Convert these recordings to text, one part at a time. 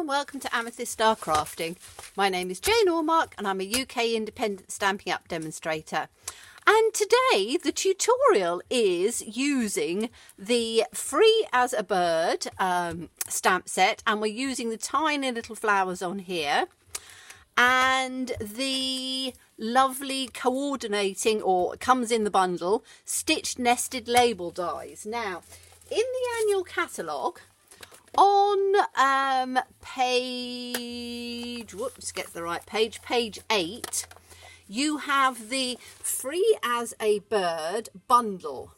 and welcome to Amethyst Star Crafting. My name is Jane Ormark and I'm a UK independent Stampin' Up demonstrator. And today the tutorial is using the Free as a Bird stamp set, and we're using the tiny little flowers on here and the lovely coordinating, or comes in the bundle, stitched nested label dies. Now in the annual catalogue on page 8, you have the Free as a Bird bundle,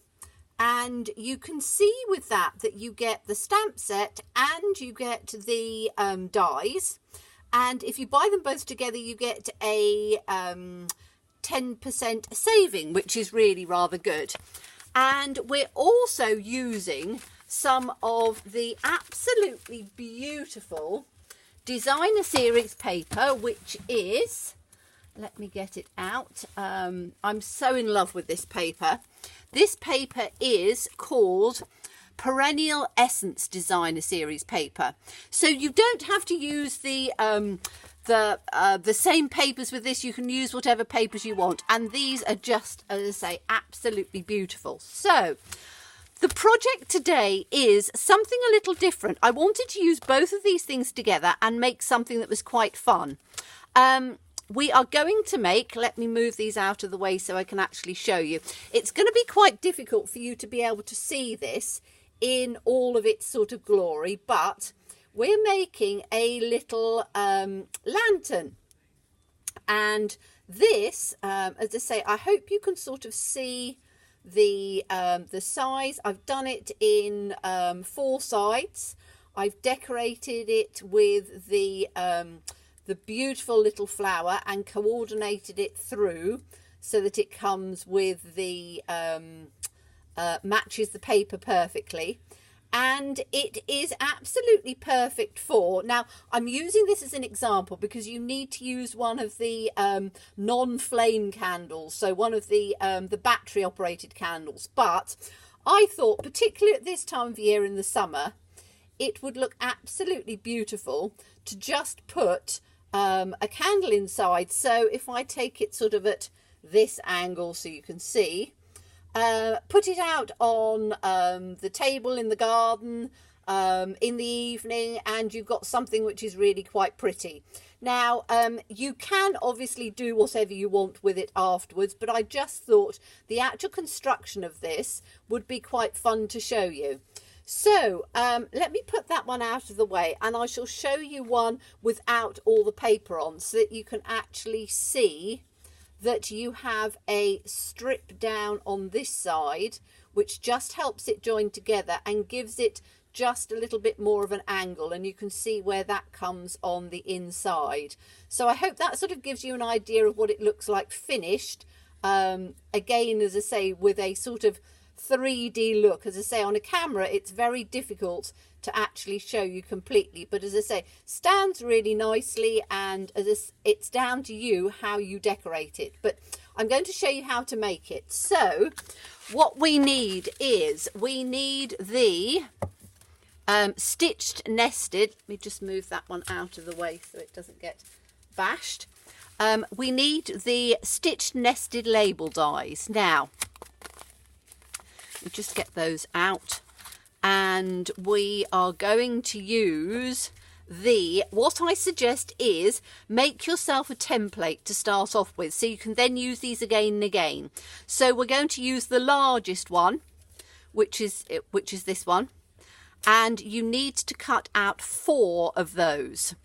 and you can see with that you get the stamp set and you get the dies, and if you buy them both together you get a 10% saving, which is really rather good. And we're also using some of the absolutely beautiful designer series paper, which is, let me get it out, I'm so in love with this paper. This paper is called Perennial Essence Designer Series paper, so you don't have to use the same papers with this. You can use whatever papers you want, and these are just, as I say, absolutely beautiful. So the project today is something a little different. I wanted to use both of these things together and make something that was quite fun. We are going to make, let me move these out of the way so I can actually show you. It's going to be quite difficult for you to be able to see this in all of its sort of glory, but we're making a little lantern. And this, as I say, I hope you can sort of see the size. I've done it in 4 sides. I've decorated it with the beautiful little flower and coordinated it through so that it comes with the matches the paper perfectly, and it is absolutely perfect for, now I'm using this as an example because you need to use one of the non-flame candles, so one of the battery operated candles, but I thought particularly at this time of year in the summer it would look absolutely beautiful to just put a candle inside. So if I take it sort of at this angle so you can see, put it out on the table in the garden in the evening, and you've got something which is really quite pretty. Now you can obviously do whatever you want with it afterwards, but I just thought the actual construction of this would be quite fun to show you. So let me put that one out of the way, and I shall show you one without all the paper on so that you can actually see that you have a strip down on this side which just helps it join together and gives it just a little bit more of an angle, and you can see where that comes on the inside. So I hope that sort of gives you an idea of what it looks like finished. Again, as I say, with a sort of 3D look. As I say, on a camera it's very difficult to actually show you completely, but as I say, stands really nicely, and it's down to you how you decorate it, but I'm going to show you how to make it. So what we need is the stitched nested, let me just move that one out of the way so it doesn't get bashed. We need the stitched nested label dies. Now just get those out, and we are going to use what I suggest is make yourself a template to start off with, so you can then use these again and again. So we're going to use the largest one, which is this one, and you need to cut out 4 of those.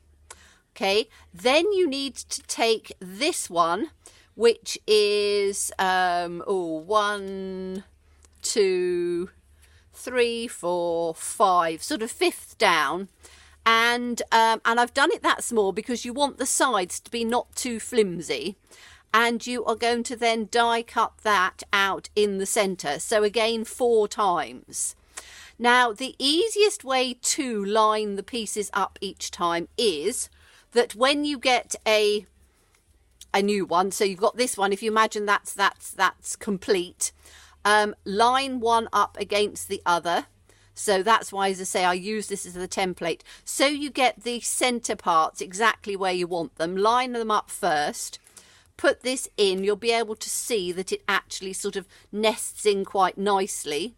Okay, then you need to take this one, which is 1, 2, 3, 4, 5, sort of 5th down, and I've done it that small because you want the sides to be not too flimsy, and you are going to then die cut that out in the center, so again 4 times. Now the easiest way to line the pieces up each time is that when you get a new one, so you've got this one, if you imagine that's complete, line one up against the other So that's why, as I say, I use this as the template. So you get the center parts exactly where you want them. Line them up first. Put this in. You'll be able to see that it actually sort of nests in quite nicely.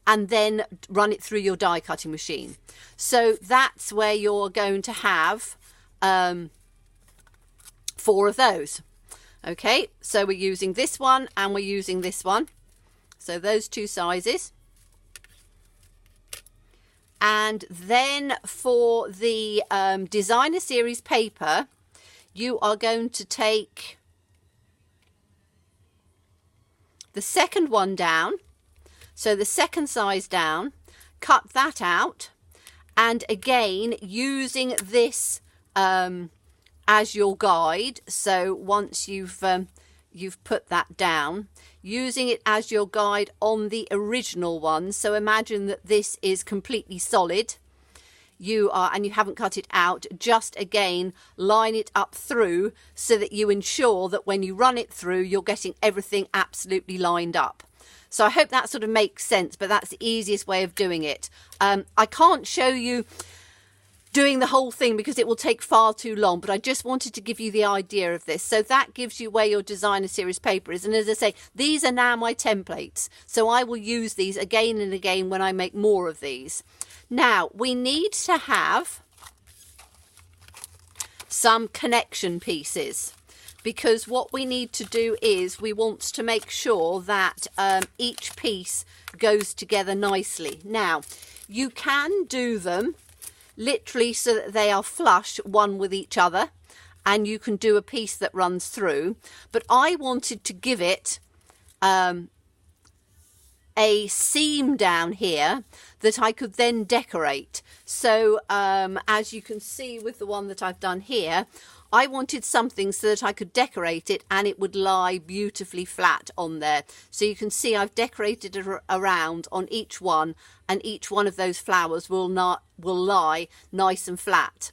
And then run it through your die cutting machine. So that's where you're going to have 4 of those. Okay, so we're using this one and we're using this one. So those 2 sizes. And then for the designer series paper, you are going to take the second one down. So the second size down, cut that out, and again using this as your guide. So once you've put that down, using it as your guide on the original one. So imagine that this is completely solid. And you haven't cut it out. Just again line it up through so that you ensure that when you run it through, you're getting everything absolutely lined up. So I hope that sort of makes sense, but that's the easiest way of doing it. I can't show you doing the whole thing because it will take far too long, but I just wanted to give you the idea of this. So that gives you where your designer series paper is. And as I say, these are now my templates. So I will use these again and again when I make more of these. Now, we need to have some connection pieces, because what we need to do is we want to make sure that each piece goes together nicely. Now, you can do them literally so that they are flush one with each other, and you can do a piece that runs through. But I wanted to give it a seam down here that I could then decorate. So as you can see with the one that I've done here, I wanted something so that I could decorate it and it would lie beautifully flat on there. So you can see I've decorated it around on each one, and each one of those flowers will lie nice and flat.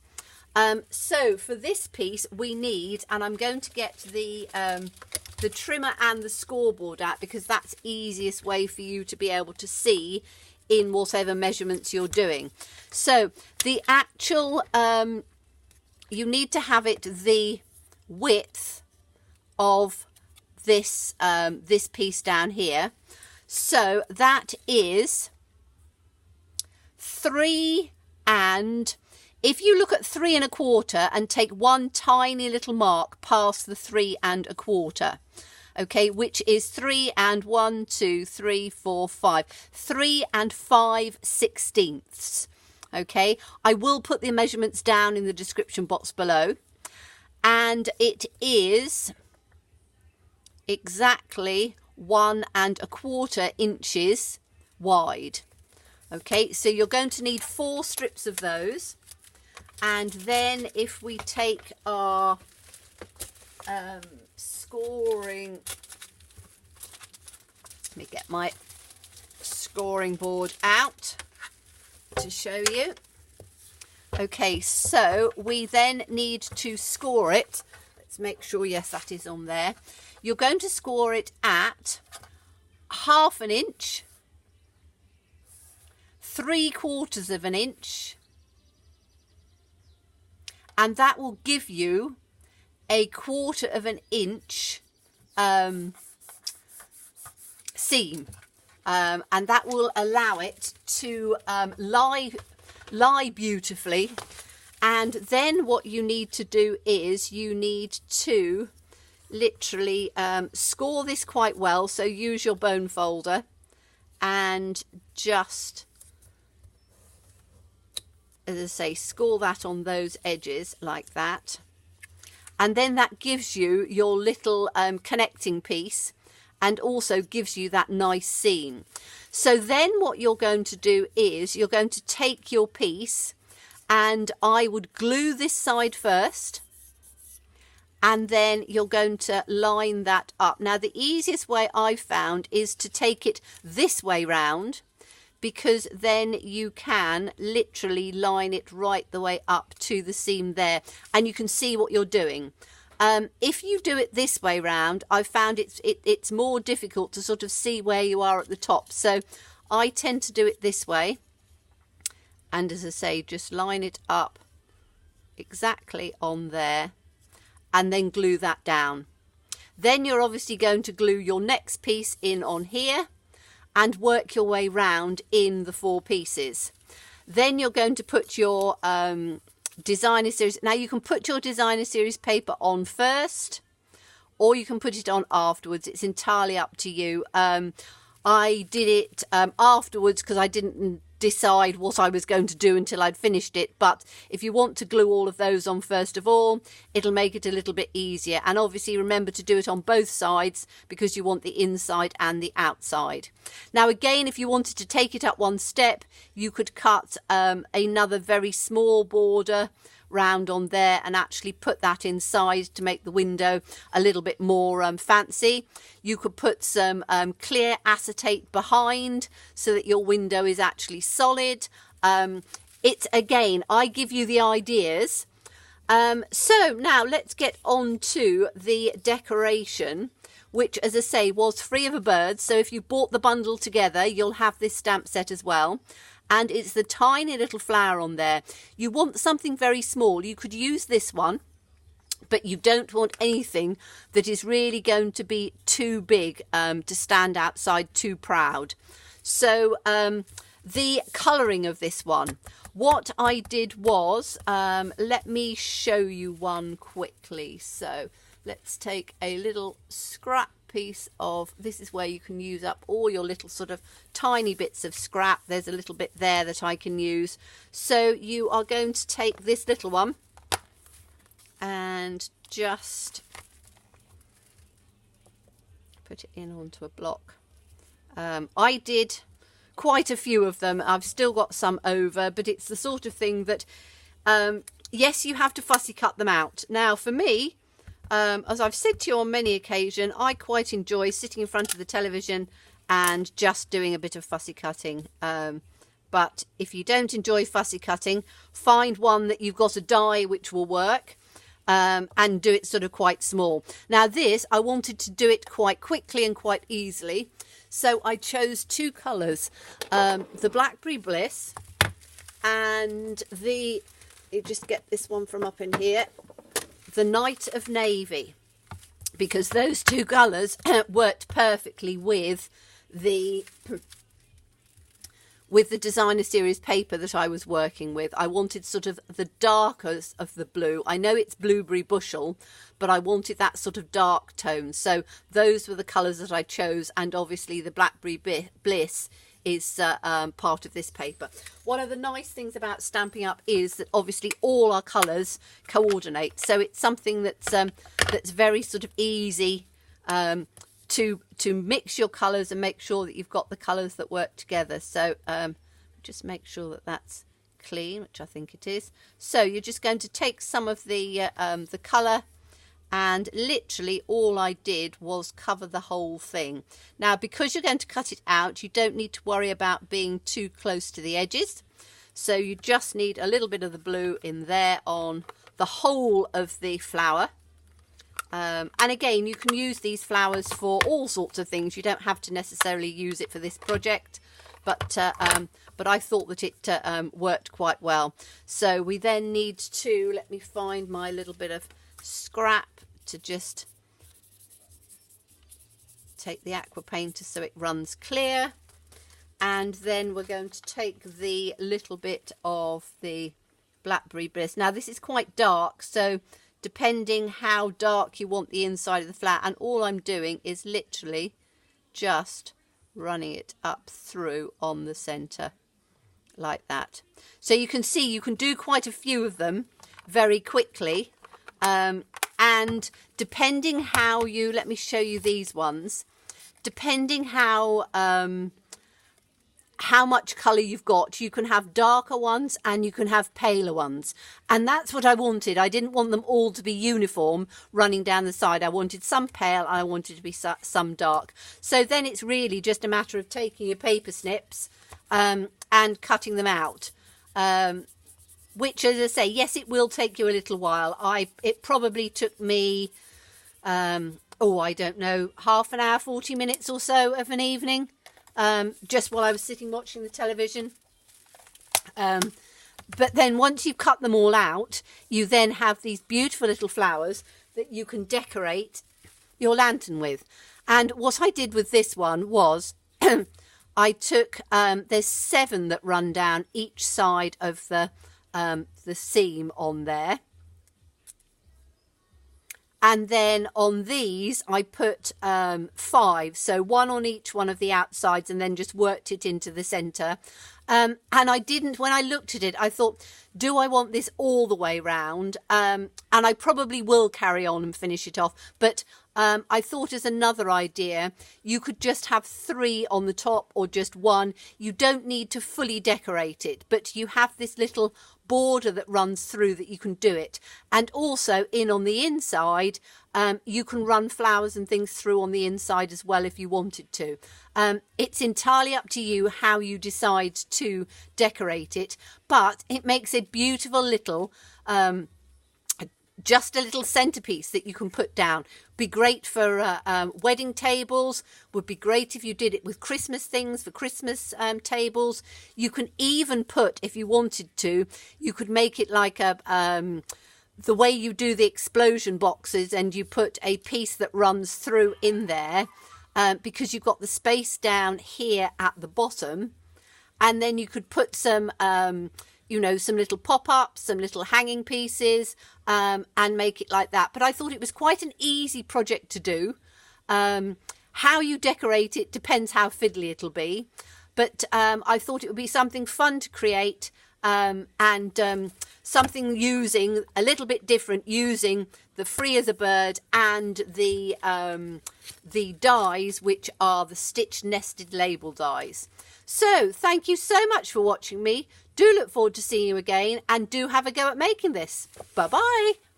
So for this piece we need, and I'm going to get the trimmer and the scoreboard out because that's the easiest way for you to be able to see in whatever measurements you're doing. So the actual you need to have it the width of this this piece down here. So that is 3, and if you look at 3 1/4 and take one tiny little mark past the 3 1/4, okay, which is 3 and 1, 2, 3, 4, 5, 3 5/16. Okay, I will put the measurements down in the description box below, and it is exactly 1 1/4 inches wide. Okay, so you're going to need 4 strips of those. And then if we take our scoring, let me get my scoring board out to show you. Okay, so we then need to score it. Let's make sure, yes, that is on there. You're going to score it at 1/2 inch, 3/4 inch, and that will give you a 1/4 inch seam, and that will allow it to lie beautifully. And then what you need to do is you need to literally score this quite well. So use your bone folder and just, as I say, score that on those edges like that. And then that gives you your little connecting piece, and also gives you that nice seam. So then what you're going to do is you're going to take your piece, and I would glue this side first, and then you're going to line that up. Now the easiest way I've found is to take it this way round, because then you can literally line it right the way up to the seam there, and you can see what you're doing. If you do it this way round, I've found it's more difficult to sort of see where you are at the top. So I tend to do it this way, And as I say, just line it up exactly on there and then glue that down. Then you're obviously going to glue your next piece in on here and work your way round in the 4 pieces. Then you're going to put your designer series. Now you can put your designer series paper on first, or you can put it on afterwards. It's entirely up to you. I did it afterwards because I didn't decide what I was going to do until I'd finished it. But if you want to glue all of those on first of all, it'll make it a little bit easier. And obviously remember to do it on both sides because you want the inside and the outside. Now again, if you wanted to take it up one step, you could cut another very small border round on there and actually put that inside to make the window a little bit more fancy. You could put some clear acetate behind so that your window is actually solid. It's again, I give you the ideas. So now let's get on to the decoration, which, as I say, was free of a bird. So if you bought the bundle together, you'll have this stamp set as well. And it's the tiny little flower on there. You want something very small. You could use this one, but you don't want anything that is really going to be too big to stand outside too proud. So the colouring of this one, what I did was, let me show you one quickly. So let's take a little scrap piece of, this is where you can use up all your little sort of tiny bits of scrap. There's a little bit there that I can use. So you are going to take this little one and just put it in onto a block. I did quite a few of them. I've still got some over, but it's the sort of thing that yes, you have to fussy cut them out. Now for me, as I've said to you on many occasions, I quite enjoy sitting in front of the television and just doing a bit of fussy cutting. But if you don't enjoy fussy cutting, find one that you've got a die which will work, and do it sort of quite small. Now this, I wanted to do it quite quickly and quite easily. So I chose 2 colours, the Blackberry Bliss and you just get this one from up in here, the Night of Navy, because those 2 colours worked perfectly with the designer series paper that I was working with. I wanted sort of the darkest of the blue. I know it's Blueberry Bushel, but I wanted that sort of dark tone. So those were the colours that I chose, and obviously the Blackberry Bliss is part of this paper. One of the nice things about Stampin' Up is that obviously all our colours coordinate, so it's something that's very sort of easy to mix your colours and make sure that you've got the colours that work together. So just make sure that that's clean, which I think it is. So you're just going to take some of the colour, and literally all I did was cover the whole thing. Now, because you're going to cut it out, you don't need to worry about being too close to the edges. So you just need a little bit of the blue in there on the whole of the flower. And again, you can use these flowers for all sorts of things. You don't have to necessarily use it for this project, but I thought that it worked quite well. So we then need to, let me find my little bit of scrap to just take the aqua painter so it runs clear, and then we're going to take the little bit of the Blackberry Bliss. Now this is quite dark, so depending how dark you want the inside of the flower, and all I'm doing is literally just running it up through on the center like that. So you can see you can do quite a few of them very quickly, and depending how you, let me show you these ones, depending how much colour you've got, you can have darker ones and you can have paler ones, and that's what I wanted. I didn't want them all to be uniform running down the side. I wanted some pale and I wanted to be some dark. So then it's really just a matter of taking your paper snips and cutting them out, which, as I say, yes, it will take you a little while. It probably took me I don't know, half an hour, 40 minutes or so of an evening, just while I was sitting watching the television. But then once you've cut them all out, you then have these beautiful little flowers that you can decorate your lantern with. And what I did with this one was I took, there's 7 that run down each side of the seam on there. And then on these, I put 5, so 1 on each one of the outsides, and then just worked it into the centre. And I didn't, when I looked at it, I thought, do I want this all the way round? And I probably will carry on and finish it off. But I thought as another idea, you could just have 3 on the top or just 1. You don't need to fully decorate it, but you have this little border that runs through that you can do it. And also in on the inside, you can run flowers and things through on the inside as well if you wanted to. It's entirely up to you how you decide to decorate it, but it makes a beautiful little just a little centerpiece that you can put down. Be great for wedding tables. Would be great if you did it with Christmas things, for Christmas tables. You can even put, if you wanted to, you could make it like a the way you do the explosion boxes, and you put a piece that runs through in there, because you've got the space down here at the bottom, and then you could put some you know, some little pop-ups, some little hanging pieces, and make it like that. But I thought it was quite an easy project to do. How you decorate it depends how fiddly it'll be. But I thought it would be something fun to create, and something using a little bit different, using the Free as a Bird and the dies, which are the stitch nested label dies. So thank you so much for watching me. Do look forward to seeing you again, and do have a go at making this. Bye bye.